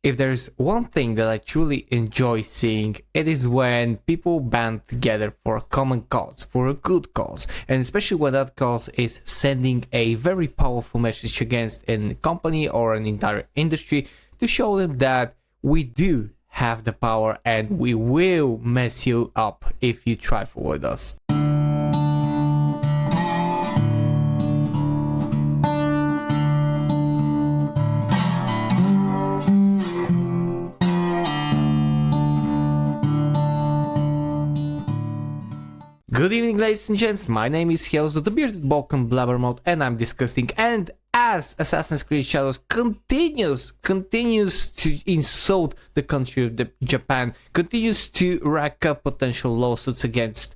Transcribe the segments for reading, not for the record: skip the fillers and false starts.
if there's one thing that I truly enjoy seeing, it is when people band together for a common cause, for a good cause, and especially when that cause is sending a very powerful message against a company or an entire industry to show them that we do have the power and we will mess you up if you trifle with us. Good evening, ladies and gents, my name is Hiezo, the bearded Balkan blabbermouth, and I'm discussing. And as Assassin's Creed Shadows continues to insult the country of Japan, continues to rack up potential lawsuits against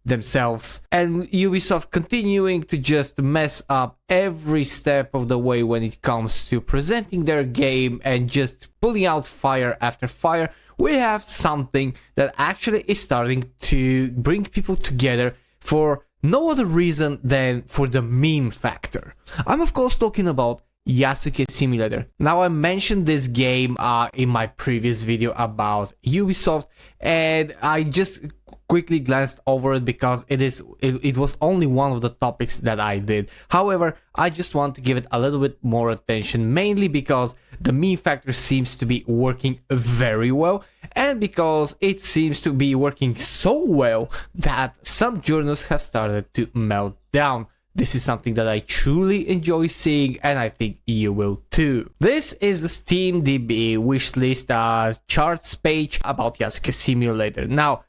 themselves, and Ubisoft continuing to just mess up every step of the way when it comes to presenting their game and just pulling out fire after fire, we have something that actually is starting to bring people together for no other reason than for the meme factor. I'm of course talking about Yasuke Simulator. Now, I mentioned this game in my previous video about Ubisoft, and I just quickly glanced over it because it was only one of the topics that I did. However, I just want to give it a little bit more attention, mainly because the meme factor seems to be working very well, and because it seems to be working so well that some journals have started to melt down. This is something that I truly enjoy seeing, and I think you will too. This is the SteamDB wishlist charts page about Yasuke Simulator. Now,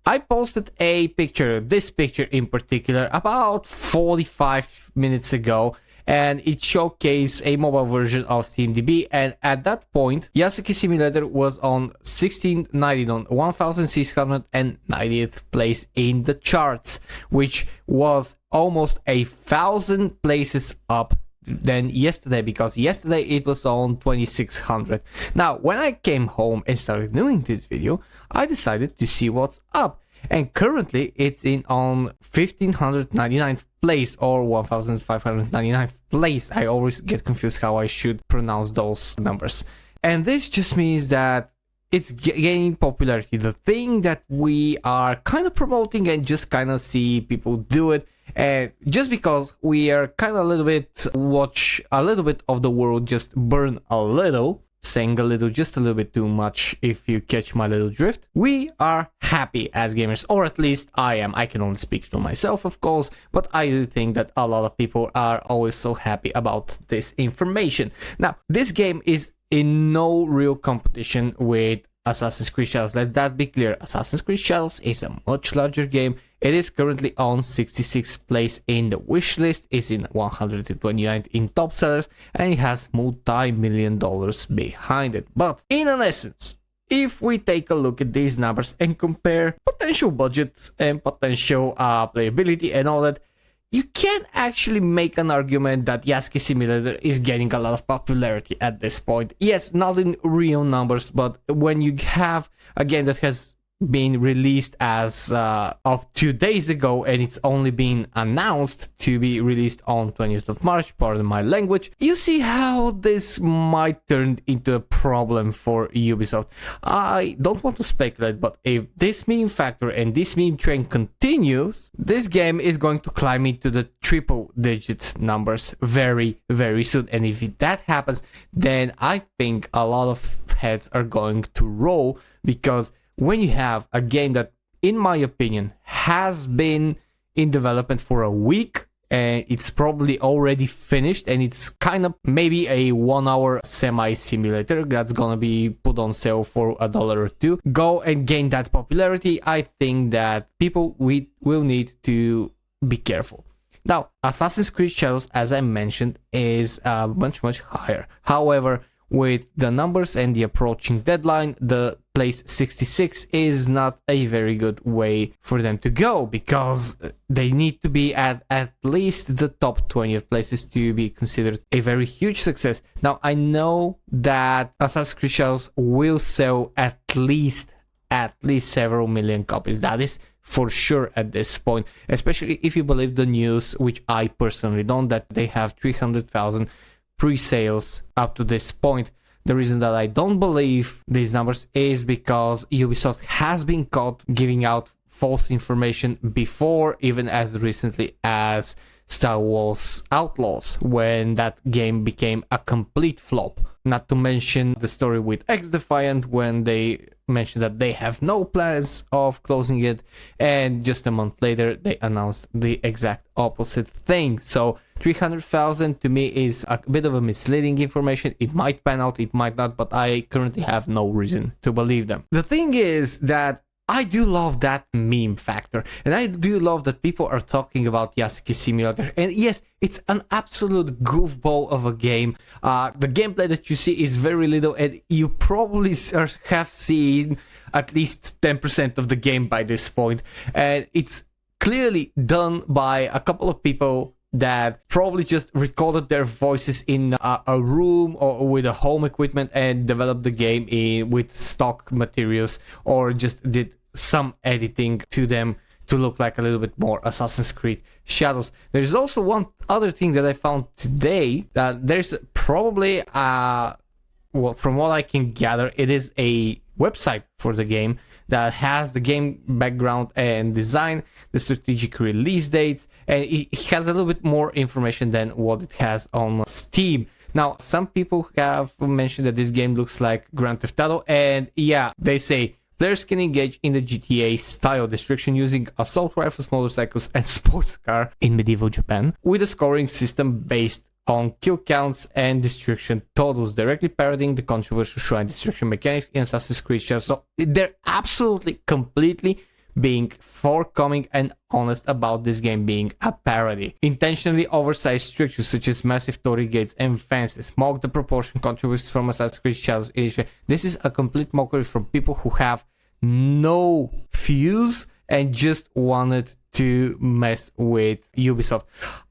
I posted a picture, this picture in particular, about 45 minutes ago, and it showcased a mobile version of SteamDB, and at that point, Yasuke Simulator was on 1690 on 1690th place in the charts, which was almost 1,000 places up than yesterday, because yesterday it was on 2600. Now, when I came home and started doing this video, I decided to see what's up, and currently it's in on 1599th place or 1599th place. I always get confused how I should pronounce those numbers, and this just means that it's gaining popularity. The thing that we are kind of promoting and just kind of see people do it, and just because we are kind of watch a little bit of the world just burn a little, saying a little, just a little bit too much if you catch my little drift. We are happy as gamers, or at least I am. I can only speak for myself, of course, but I do think that a lot of people are always so happy about this information. Now, this game is in no real competition with Assassin's Creed Shadows. Let that be clear. Assassin's Creed Shadows is a much larger game. It is currently on 66th place in the wish list, is in 129th in top sellers, and it has multi-million dollars behind it. But in an essence, if we take a look at these numbers and compare potential budgets and potential playability and all that, you can actually make an argument that Yasuke Simulator is getting a lot of popularity at this point. Yes, not in real numbers, but when you have a game that has been released as of 2 days ago, and it's only been announced to be released on 20th of March, pardon my language, you see how this might turn into a problem for Ubisoft. I don't want to speculate, but if this meme factor and this meme trend continues, this game is going to climb into the triple digit numbers very, very soon. And if that happens, then I think a lot of heads are going to roll, because when you have a game that, in my opinion, has been in development for a week, and it's probably already finished, and it's kind of maybe a 1 hour semi-simulator that's gonna be put on sale for $1 or $2, go and gain that popularity, I think that people will need to be careful. Now, Assassin's Creed Shadows, as I mentioned, is much higher. However, with the numbers and the approaching deadline, the place 66 is not a very good way for them to go, because they need to be at least the top 20th places to be considered a very huge success. Now, I know that Assassin's Creed Shadows will sell at least several million copies. That is for sure at this point, especially if you believe the news, which I personally don't, that they have 300,000 pre-sales up to this point. The reason that I don't believe these numbers is because Ubisoft has been caught giving out false information before, even as recently as Star Wars Outlaws, when that game became a complete flop. Not to mention the story with X-Defiant, when they mentioned that they have no plans of closing it, and just a month later they announced the exact opposite thing. So 300,000 to me is a bit of a misleading information. It might pan out, it might not, but I currently have no reason to believe them. The thing is that I do love that meme factor, and I do love that people are talking about Yasuke Simulator. And yes, it's an absolute goofball of a game. The gameplay that you see is very little, and you probably have seen at least 10% of the game by this point. And it's clearly done by a couple of people that probably just recorded their voices in a room or with a home equipment and developed the game with stock materials, or just did some editing to them to look like a little bit more Assassin's Creed Shadows. There's also one other thing that I found today, that there's probably well, from what I can gather, it is a website for the game that has the game background and design, the strategic release dates, and it has a little bit more information than what it has on Steam. Now, some people have mentioned that this game looks like Grand Theft Auto, and yeah, they say players can engage in the GTA style destruction using assault rifles, motorcycles, and sports car in medieval Japan, with a scoring system based on kill counts and destruction totals, directly parodying the controversial shrine destruction mechanics in Assassin's Creed Shadows. So they're absolutely, completely being forthcoming and honest about this game being a parody. Intentionally oversized structures such as massive torii gates and fences mock the proportion controversies from Assassin's Creed Shadows edition. This is a complete mockery from people who have no fuse and just wanted to mess with Ubisoft.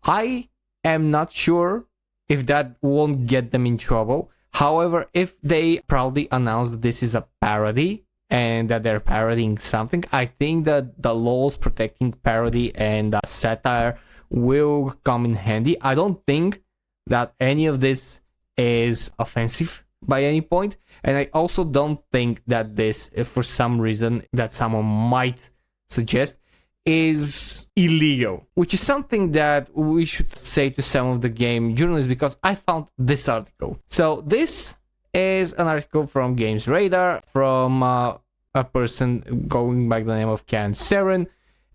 I am not sure if that won't get them in trouble. However, if they proudly announce that this is a parody and that they're parodying something, I think that the laws protecting parody and satire will come in handy. I don't think that any of this is offensive by any point, and I also don't think that this, if for some reason that someone might suggest, is illegal, which is something that we should say to some of the game journalists, because I found this article. So this is an article from GamesRadar from a person going by the name of Can Seren,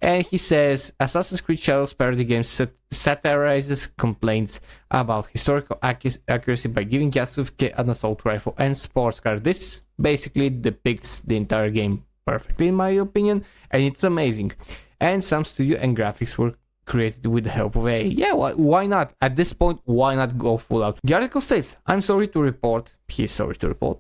and he says Assassin's Creed Shadows parody game satirizes complaints about historical accuracy by giving Yasuke an assault rifle and sports car. This basically depicts the entire game perfectly, in my opinion, and it's amazing. And some studio and graphics were created with the help of AI. Yeah, why not? At this point, why not go full out? The article states, he's sorry to report,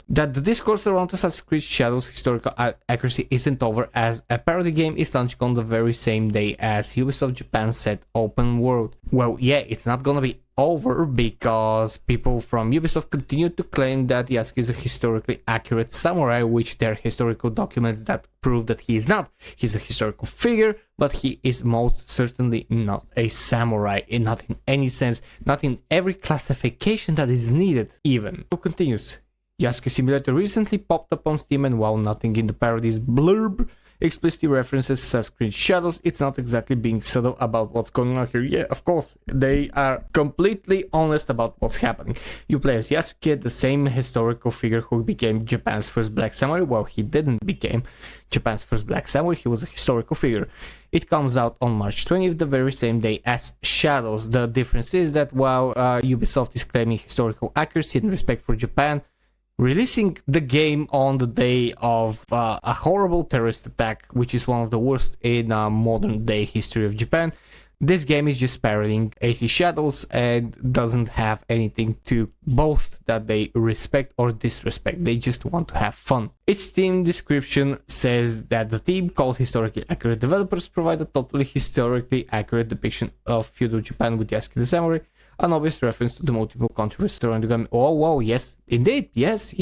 that the discourse around Assassin's Creed Shadows historical accuracy isn't over, as a parody game is launching on the very same day as Ubisoft Japan set open world. Well, yeah, it's not gonna be over because people from Ubisoft continue to claim that Yasuke is a historically accurate samurai, which there are historical documents that prove that he is not. He's a historical figure, but he is most certainly not a samurai, not in any sense, not in every classification that is needed even. Who continues? Yasuke Simulator recently popped up on Steam, and while nothing in the parody's blurb explicitly references Assassin's Creed Shadows, it's not exactly being subtle about what's going on here. Yeah, of course, they are completely honest about what's happening. You play as Yasuke, the same historical figure who became Japan's first black samurai. Well, he didn't become Japan's first black samurai, he was a historical figure. It comes out on March 20th, the very same day as Shadows. The difference is that while Ubisoft is claiming historical accuracy and respect for Japan, releasing the game on the day of a horrible terrorist attack, which is one of the worst in modern day history of Japan, this game is just parodying AC Shadows and doesn't have anything to boast that they respect or disrespect. They just want to have fun. Its Steam description says that the team, called Historically Accurate Developers, provide a totally historically accurate depiction of feudal Japan with Yasuke the Samurai, an obvious reference to the multiple controversies surrounding the game. Oh, wow, yes, indeed, yes,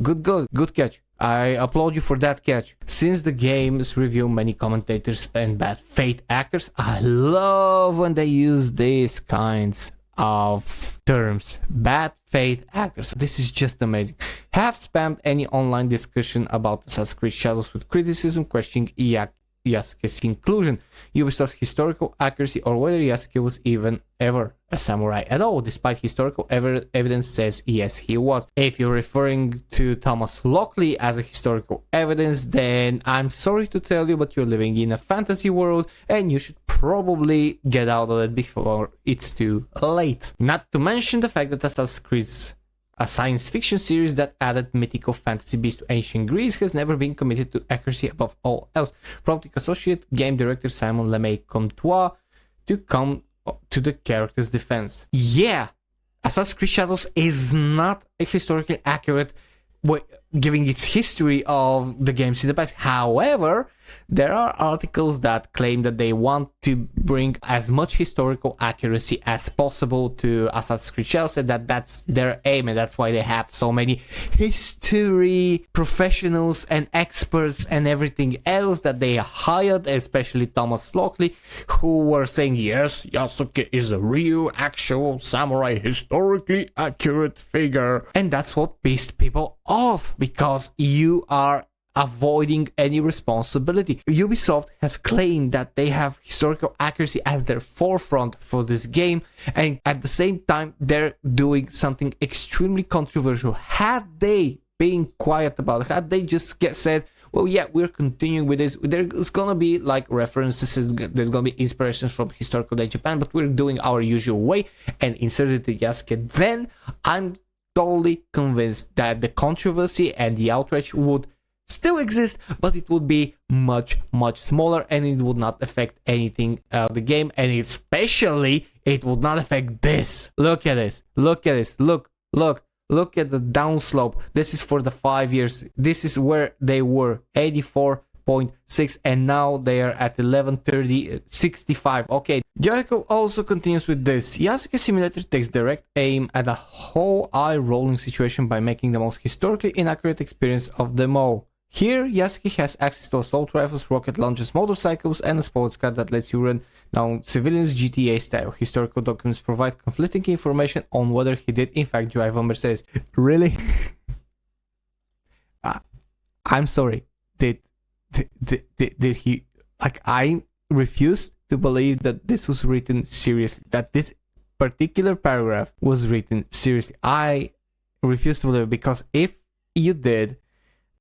good catch. I applaud you for that catch. Since the game's review many commentators and bad faith actors, I love when they use these kinds of terms. Bad faith actors. This is just amazing. Have spammed any online discussion about Assassin's Creed Shadows with criticism, questioning Yasuke's inclusion, Ubisoft's historical accuracy, or whether Yasuke was even ever a samurai at all, despite historical evidence says yes, he was. If you're referring to Thomas Lockley as a historical evidence, then I'm sorry to tell you, but you're living in a fantasy world and you should probably get out of it before it's too late. Not to mention the fact that Assassin's Creed, a science fiction series that added mythical fantasy beasts to ancient Greece, has never been committed to accuracy above all else, prompting associate game director Simon Lemay-Comtois to come to the character's defense. Yeah, Assassin's Creed Shadows is not a historically accurate way, giving its history of the games in the past. However, there are articles that claim that they want to bring as much historical accuracy as possible to Assassin's Creed Shadows, and that's their aim, and that's why they have so many history professionals and experts and everything else that they hired, especially Thomas Lockley, who were saying, yes, Yasuke is a real, actual samurai, historically accurate figure. And that's what pissed people off, because you are avoiding any responsibility. Ubisoft has claimed that they have historical accuracy as their forefront for this game, and at the same time they're doing something extremely controversial. Had they been quiet about it, had they just said, well, yeah, we're continuing with this, there's gonna be like references, there's gonna be inspirations from historical day Japan, but we're doing our usual way, and inserted the Yasuke, then I'm totally convinced that the controversy and the outrage would still exist, but it would be much smaller, and it would not affect anything the game, and especially it would not affect this. Look at this, look at the downslope. This is for the 5 years. This is where they were, 84.6, and now they are at 11.65. Okay, the article also continues with this. Yasuke Simulator takes direct aim at a whole eye-rolling situation by making the most historically inaccurate experience of them all. Here, Yasuke has access to assault rifles, rocket launchers, motorcycles, and a sports car that lets you run down civilians GTA style. Historical documents provide conflicting information on whether he did in fact drive a Mercedes. Really? I'm sorry. Did he? Like, I refuse to believe that this was written seriously. That this particular paragraph was written seriously. I refuse to believe it, because if you did,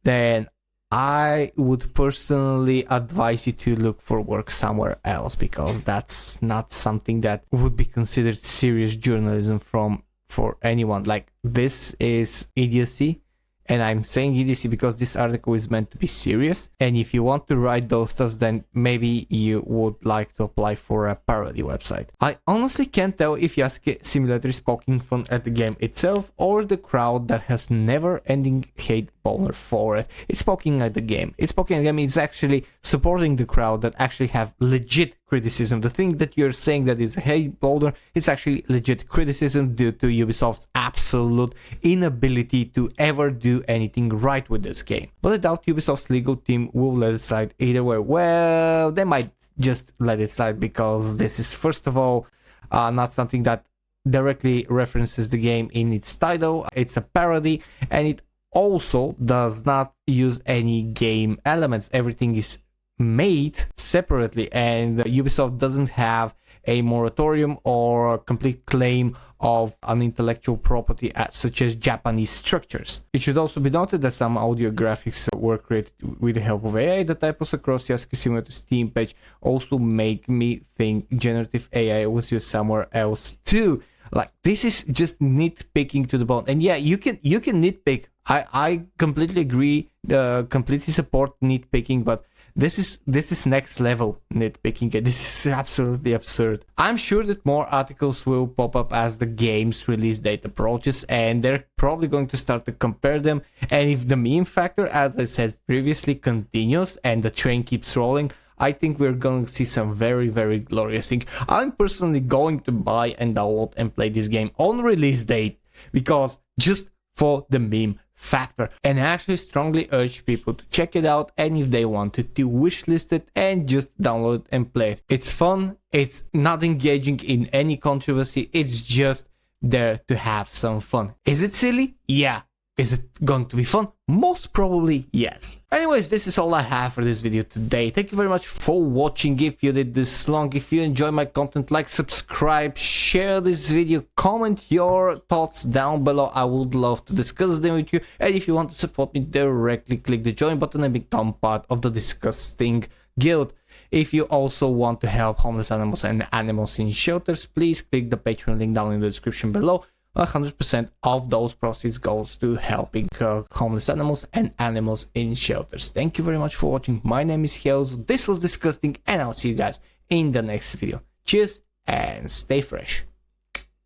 then I would personally advise you to look for work somewhere else, because that's not something that would be considered serious journalism for anyone. Like, this is idiocy, and I'm saying idiocy because this article is meant to be serious, and if you want to write those stuffs, then maybe you would like to apply for a parody website. I honestly can't tell if Yasuke Simulator is poking fun at the game itself or the crowd that has never-ending hate boner for it. It's poking at the game. It's poking at the game. It's actually supporting the crowd that actually have legit criticism. The thing that you're saying that is a hate boner, it's actually legit criticism due to Ubisoft's absolute inability to ever do anything right with this game. But I doubt Ubisoft's legal team will let it slide either way. Well, they might just let it slide, because this is, first of all, not something that directly references the game in its title. It's a parody, and it also does not use any game elements. Everything is made separately, and Ubisoft doesn't have a moratorium or a complete claim of an intellectual property such as Japanese structures. It should also be noted that some audio graphics were created with the help of AI. The typos across Yasuke Simulator's Steam page also make me think generative AI was used somewhere else too. Like, this is just nitpicking to the bone. And yeah, you can nitpick. I completely agree, completely support nitpicking, but this is next level nitpicking, and this is absolutely absurd. I'm sure that more articles will pop up as the game's release date approaches, and they're probably going to start to compare them. And if the meme factor, as I said previously, continues and the train keeps rolling, I think we're going to see some very, very glorious things. I'm personally going to buy and download and play this game on release date, because just for the meme factor. And I actually strongly urge people to check it out, and if they wanted to wishlist it and just download it and play it. It's fun, it's not engaging in any controversy, it's just there to have some fun. Is it silly? Yeah. Is it going to be fun? Most probably yes. Anyways, this is all I have for this video today. Thank you very much for watching. If you did this long, if you enjoy my content, like, subscribe, share this video, comment your thoughts down below. I would love to discuss them with you. And if you want to support me directly, click the join button and become part of the DiscussThing Guild. If you also want to help homeless animals and animals in shelters, please click the Patreon link down in the description below. 100% of those proceeds goes to helping homeless animals and animals in shelters. Thank you very much for watching. My name is Helzo. This was DiscussThing, and I'll see you guys in the next video. Cheers and stay fresh.